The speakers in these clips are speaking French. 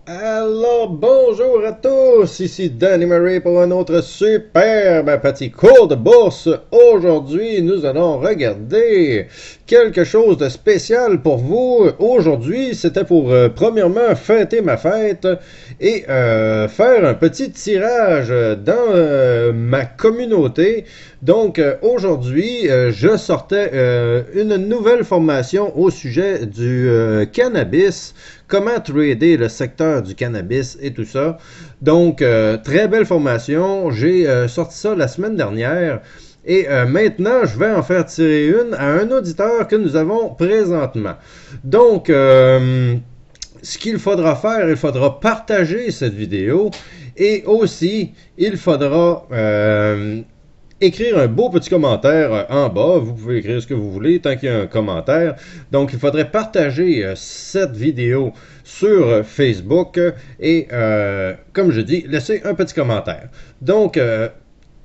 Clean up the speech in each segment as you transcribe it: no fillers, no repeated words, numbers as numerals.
Alors, bonjour à tous, ici Danny Murray pour un autre superbe petit cours de bourse. Aujourd'hui, nous allons regarder quelque chose de spécial pour vous. Aujourd'hui, c'était pour, premièrement, fêter ma fête et faire un petit tirage dans ma communauté. Donc, aujourd'hui, je sortais une nouvelle formation au sujet du cannabis. Comment trader le secteur du cannabis et tout ça. Donc, très belle formation. J'ai sorti ça la semaine dernière. Et maintenant, je vais en faire tirer une à un auditeur que nous avons présentement. Donc, ce qu'il faudra faire, il faudra partager cette vidéo. Et aussi, il faudra écrire un beau petit commentaire en bas. Vous pouvez écrire ce que vous voulez tant qu'il y a un commentaire. Donc, il faudrait partager cette vidéo sur Facebook et, comme je dis, laisser un petit commentaire. Donc,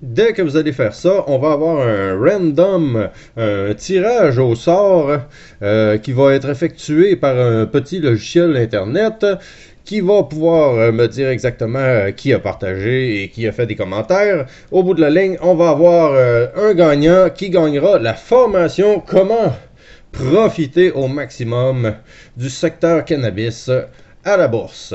dès que vous allez faire ça, on va avoir un random, un tirage au sort qui va être effectué par un petit logiciel Internet qui va pouvoir me dire exactement qui a partagé et qui a fait des commentaires. Au bout de la ligne, on va avoir un gagnant qui gagnera la formation Comment profiter au maximum du secteur cannabis à la bourse.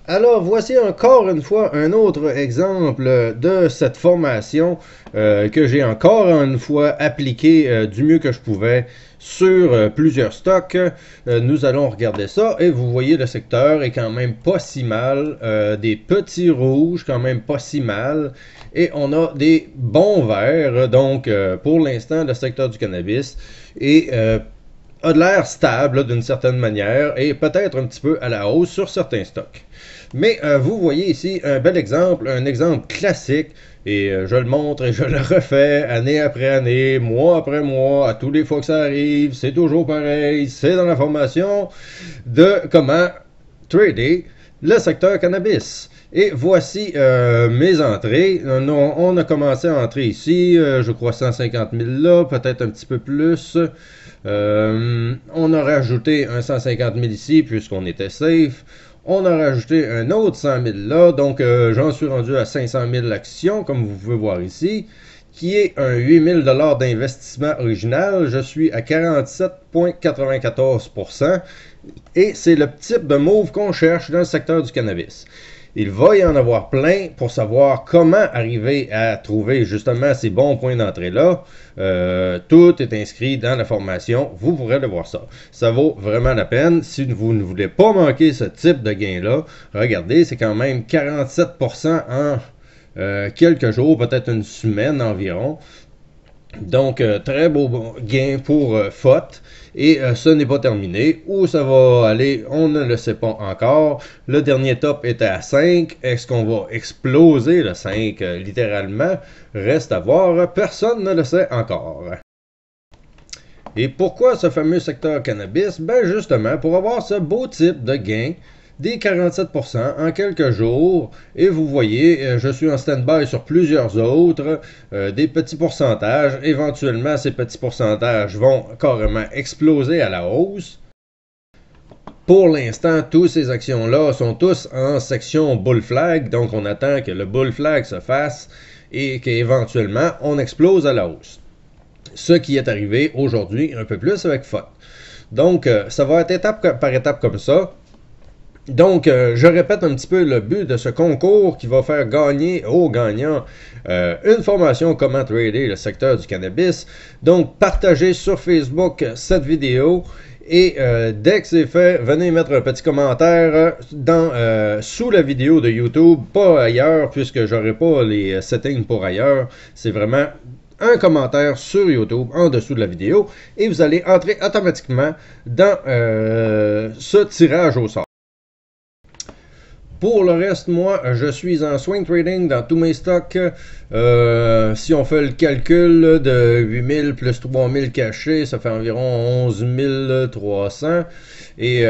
Alors, voici encore une fois un autre exemple de cette formation que j'ai encore une fois appliquée du mieux que je pouvais sur plusieurs stocks. Nous allons regarder ça et vous voyez le secteur est quand même pas si mal. Des petits rouges quand même pas si mal. Et on a des bons verts. Donc, pour l'instant, le secteur du cannabis est a de l'air stable d'une certaine manière et peut-être un petit peu à la hausse sur certains stocks. Mais vous voyez ici un bel exemple, un exemple classique, et je le montre et je le refais année après année, mois après mois, à tous les fois que ça arrive, c'est toujours pareil, c'est dans la formation de comment trader le secteur cannabis. Et voici mes entrées. On a commencé à entrer ici, je crois 150 000 là, peut-être un petit peu plus. On a rajouté un 150 000 ici puisqu'on était safe. On a rajouté un autre 100 000 là, donc j'en suis rendu à 500 000 actions, comme vous pouvez voir ici, qui est un 8 000 $ d'investissement original. Je suis à 47,94%, et c'est le type de move qu'on cherche dans le secteur du cannabis. Il va y en avoir plein pour savoir comment arriver à trouver justement ces bons points d'entrée-là. Tout est inscrit dans la formation. Vous pourrez le voir ça. Ça vaut vraiment la peine. Si vous ne voulez pas manquer ce type de gain-là, regardez, c'est quand même 47% en quelques jours, peut-être une semaine environ. Donc, très beau gain pour FOT. Et ce n'est pas terminé. Où ça va aller, on ne le sait pas encore. Le dernier top était à 5. Est-ce qu'on va exploser le 5 littéralement? Reste à voir. Personne ne le sait encore. Et pourquoi ce fameux secteur cannabis? Ben justement, pour avoir ce beau type de gain des 47% en quelques jours. Et vous voyez, je suis en stand-by sur plusieurs autres, des petits pourcentages. Éventuellement, ces petits pourcentages vont carrément exploser à la hausse. Pour l'instant, toutes ces actions-là sont tous en section bull flag. Donc, on attend que le bull flag se fasse et qu'éventuellement, on explose à la hausse. Ce qui est arrivé aujourd'hui un peu plus avec FOT. Donc, ça va être étape par étape comme ça. Donc, je répète un petit peu le but de ce concours qui va faire gagner aux gagnants une formation comment trader le secteur du cannabis. Donc, partagez sur Facebook cette vidéo et dès que c'est fait, venez mettre un petit commentaire sous la vidéo de YouTube, pas ailleurs puisque j'aurai pas les settings pour ailleurs. C'est vraiment un commentaire sur YouTube en dessous de la vidéo et vous allez entrer automatiquement dans ce tirage au sort. Pour le reste, moi, je suis en swing trading dans tous mes stocks. Si on fait le calcul de 8000 plus 3000 cachés, ça fait environ 11 300. Et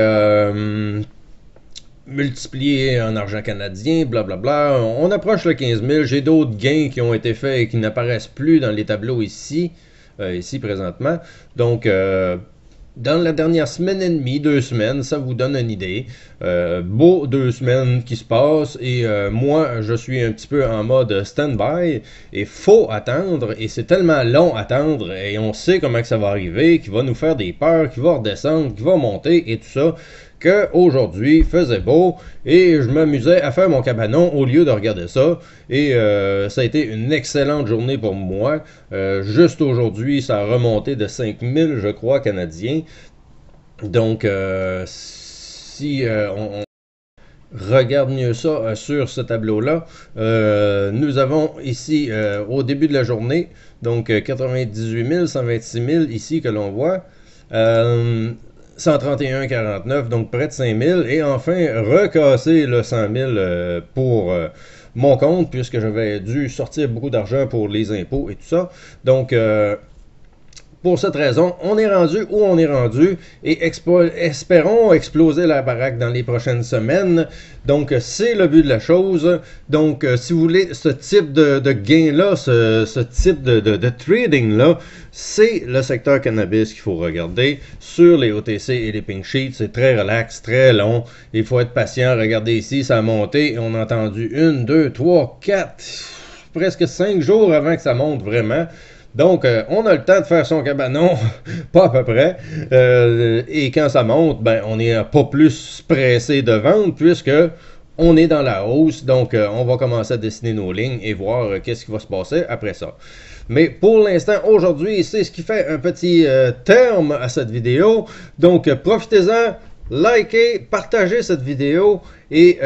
multiplié en argent canadien, blablabla, on approche le 15 000. J'ai d'autres gains qui ont été faits et qui n'apparaissent plus dans les tableaux ici, ici présentement. Donc, dans la dernière semaine et demie, 2 semaines, ça vous donne une idée. Beau 2 semaines qui se passent et moi, je suis un petit peu en mode stand-by et faut attendre et c'est tellement long à attendre et on sait comment que ça va arriver, qu'il va nous faire des peurs, qu'il va redescendre, qu'il va monter et tout ça, qu'aujourd'hui faisait beau et je m'amusais à faire mon cabanon au lieu de regarder ça et ça a été une excellente journée pour moi. Juste aujourd'hui, ça a remonté de 5000, je crois, canadiens. Donc, si on regarde mieux ça sur ce tableau-là, nous avons ici au début de la journée, donc 98 000, 126 000 ici que l'on voit. 131,49, donc près de 5000, et enfin recasser le 100 000 pour mon compte, puisque j'avais dû sortir beaucoup d'argent pour les impôts et tout ça. Donc, pour cette raison, on est rendu où on est rendu et espérons exploser la baraque dans les prochaines semaines. Donc, c'est le but de la chose. Donc, si vous voulez ce type de gain-là, ce type de trading-là, c'est le secteur cannabis qu'il faut regarder sur les OTC et les pink sheets. C'est très relax, très long. Il faut être patient. Regardez ici, ça a monté. On a entendu 1, 2, 3, 4, presque 5 jours avant que ça monte vraiment. Donc, on a le temps de faire son cabanon, pas à peu près. Et quand ça monte, ben, on n'est pas plus pressé de vendre puisque on est dans la hausse. Donc, on va commencer à dessiner nos lignes et voir qu'est-ce qui va se passer après ça. Mais pour l'instant, aujourd'hui, c'est ce qui fait un petit terme à cette vidéo. Donc, profitez-en, likez, partagez cette vidéo et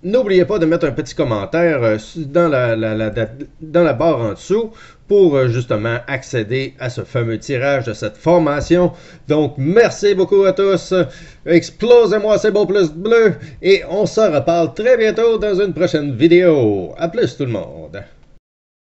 n'oubliez pas de mettre un petit commentaire dans la barre en dessous pour justement accéder à ce fameux tirage de cette formation. Donc, merci beaucoup à tous. Explosez-moi ces beaux pouces bleus et on se reparle très bientôt dans une prochaine vidéo. À plus tout le monde.